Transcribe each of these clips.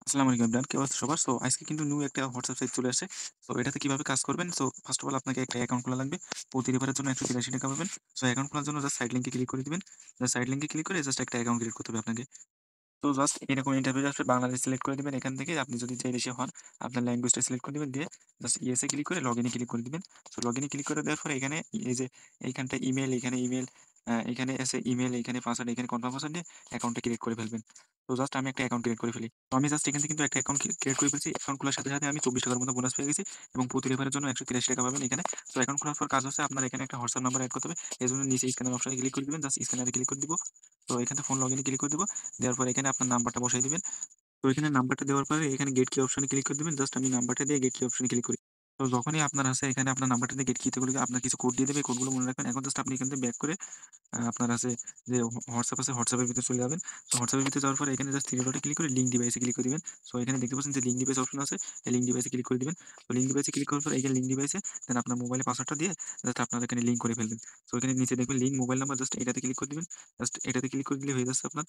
আসসালামু আলাইকুম এভরিওয়ান। কি অবস্থা সবার? সো আজকে কিন্তু নিউ একটা হোয়াটসঅ্যাপ সাইট চলে আসছে। সো এটাতে কিভাবে কাজ করবেন? সো ফার্স্ট অফ অল আপনাকে একটা অ্যাকাউন্ট খোলা লাগবে। প্রতি রেফারের জন্য ৳১৮৩ পাবেন। সো অ্যাকাউন্ট খোলার জন্য জাস্ট সাইড লিংকে ক্লিক করে দিবেন। জাস্ট সাইড লিংকে ক্লিক করে জাস্ট একটা অ্যাকাউন্ট ক্রিয়েট করতে হবে আপনাকে। তো জাস্ট এরকম ইন্টারফেস আসবে, বাংলাদেশ সিলেক্ট করে দিবেন। এখান থেকে আপনি যদি যে দেশে হন, আপনার ল্যাঙ্গুয়েজটা সিলেক্ট করে দিবেন। দিয়ে জাস্ট ইয়েস এ ক্লিক করে লগইন এ ক্লিক করে দিবেন। সো লগইন এ ক্লিক করে দেওয়ার পরে এখানে এই যে এইখানটায় ইমেইল, এখানে ইমেইল, এখানে আছে ইমেইল, এখানে পাসওয়ার্ড, এখানে কনফার্ম পাসওয়ার্ড দিয়ে অ্যাকাউন্টটা ক্রিয়েট করে ফেলবেন। তো জাস্ট আমি একটা অ্যাকাউন্ট ক্রিয়েট করে ফেলি। তো আমি জাস্ট এখান থেকে কিন্তু একটা অ্যাকাউন্ট ক্রিয়েট করে ফেলছি। অ্যাকাউন্ট খোলার সাথে, সাথে আমি ৳২৪ র মতো বোনাস পেয়ে গেছি এবং প্রতি রেফারের জন্য ৳১৮৩ পাবেন এখানে। তো অ্যাকাউন্ট খোলার পর কাজ হচ্ছে আপনার এখানে একটা হোয়াটসঅ্যাপ নাম্বার এড করতে হবে। এজন্য নিচে স্ক্যানার অপশনে ক্লিক করে দিবেন। জাস্ট স্ক্যানারে ক্লিক করে দিব। তো এখান থেকে ফোন লগইন এ ক্লিক করে দিব। দেওয়ার পর এখানে আপনার নাম্বারটা বসায় দিবেন। তো এখানে নাম্বারটা দেওয়ার পরে এখানে গেট কি অপশনে ক্লিক করে দিবেন। জাস্ট আমি নাম্বারটা দিয়ে গেট কি অপশনে ক্লিক করি। তো যখনই আপনার আসে এখানে আপনার নাম্বারটা দিয়ে গেট কিতে করে আপনার কিছু কোড দিয়ে দেবে। এই কোডগুলো মনে রাখবেন। এখন জাস্ট আপনি এখান থেকে ব্যাক করে আপনার আছে যে হোয়াটসঅ্যাপ আছে, হোয়াটসঅ্যাপের ভিতরে চলে যাবেন। সো হোয়াটসঅ্যাপের ভিতরে যাওয়ার পরে এখানে জাস্ট 3 ডটে ক্লিক করে লিঙ্ক ডিভাইসে ক্লিক করে দিবেন। সো এখানে দেখতে পাচ্ছেন যে লিঙ্ক ডিভাইস অপশন আছে। এই লিঙ্ক ডিভাইসে ক্লিক করে দিবেন। তো লিঙ্ক ডিভাইসে ক্লিক করার পর এখানে লিঙ্ক ডিভাইসে দেন আপনার মোবাইলে পাসওয়ার্ডটা দিয়ে জাস্ট আপনার এখানে লিঙ্ক করে ফেলবেন। সো এখানে নিচে দেখবেন লিঙ্ক মোবাইল নাম্বার, জাস্ট এটাতে ক্লিক করে দিবেন। জাস্ট এটাতে ক্লিক করে দিলে হয়ে যাচ্ছে আপনার।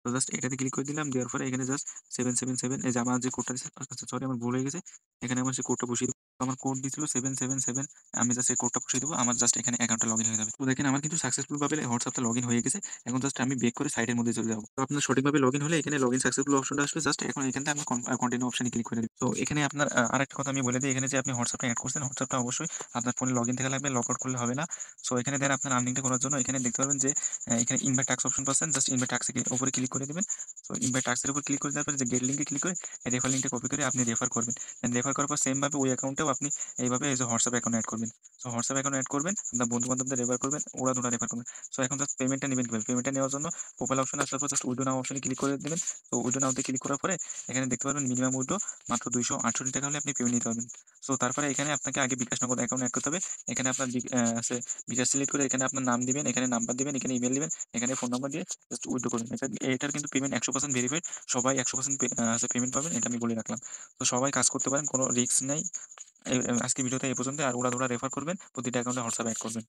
তো জাস্ট এটাতে ক্লিক করে দিলাম। দেওয়ার পরে এখানে জাস্ট 777 এই যে আমার যে কোডটা দিছে, আচ্ছা সরি আমার ভুল হয়ে গেছে। এখানে আমার সেই কোডটা বসিয়ে দিব। তো আমার কোড দিছিল 777, আমি জাস্ট এই কোডটা বসিয়ে দেব। আমার জাস্ট এখানে অ্যাকাউন্টটা লগইন হয়ে যাবে। তো দেখেন আমার কিন্তু সাকসেসফুল ভাবে হোয়াটসঅ্যাপটা লগইন হয়ে গেছে। এখন জাস্ট আমি বেক করে সাইটের মধ্যে চলে যাব। তো আপনার সঠিকভাবে লগইন হলে এখানে লগইন সাকসেসফুল অপশনটা আসবে। জাস্ট এখন এখান থেকে আমি কন্টিনিউ অপশনে ক্লিক করে দিব। তো এখানে আপনার আরেকটা কথা আমি বলে দেই, এখানে যে আপনি হোয়াটসঅ্যাপটা এড করছেন, হোয়াটসঅ্যাপটা অবশ্যই আপনার ফোনে লগইন থাকা লাগবে, লগ আউট করলে হবে না। সো এখানে দেন আপনার আর্নিংটা করার জন্য এখানে দেখতে পারবেন যে এখানে ইনভাইট টাস্ক অপশন পাচ্ছেন। জাস্ট ইনভাইট টাস্ক এর উপরে ক্লিক করে দিবেন। তো ইনভাইট টাস্ক এর উপর ক্লিক করে দেওয়ার পরে যে গেট লিংকে ক্লিক করে রেফার লিংকটা কপি করে আপনি রেফার করবেন। দেন রেফার করার পর সেম ভাবে ওই অ্যাকাউন্টেও আপনি এইভাবে এই যে হোয়াটসঅ্যাপ অ্যাকাউন্ট এড করবেন। সো হোয়াটসঅ্যাপ অ্যাকাউন্ট এড করবেন, আপনার বন্ধু-বান্ধবদের রেফার করবেন, ওরা দুরা রেফার করবেন। সো এখন জাস্ট পেমেন্টটা নিবেন কিভাবে? পেমেন্টটা নেওয়ার জন্য প্রোফাইল অপশনে আসার পর জাস্ট উইথড্র নাও অপশনে ক্লিক করে দিবেন। তো উইথড্র নাওতে ক্লিক করার পরে এখানে দেখতে পারবেন মিনিমাম উইথড্র মাত্র ৳২৬৮ হলে আপনি পেমেন্ট নিতে পারবেন। সো তারপরে এখানে আপনাকে আগে বিকাশ নগদ অ্যাকাউন্ট এড করতে হবে। এখানে আপনার আছে বিকাশ সিলেক্ট করে এখানে আপনার নাম দিবেন, এখানে নাম্বার দিবেন, এখানে ইমেইল দিবেন, এখানে ফোন নাম্বার দিয়ে জাস্ট উইথড্র করবেন। এটার কিন্তু পেমেন্ট 100% ভেরিফাইড। সবাই 100% পেমেন্ট পাবেন, এটা আমি বলে রাখলাম। তো সবাই কাজ করতে পারেন, কোনো রিস্ক নাই। আজকের ভিডিওটা এই পর্যন্ত। আর উড়াধুরা রেফার করবেন, প্রতিটা অ্যাকাউন্টে হোয়াটসঅ্যাপ এড করবেন।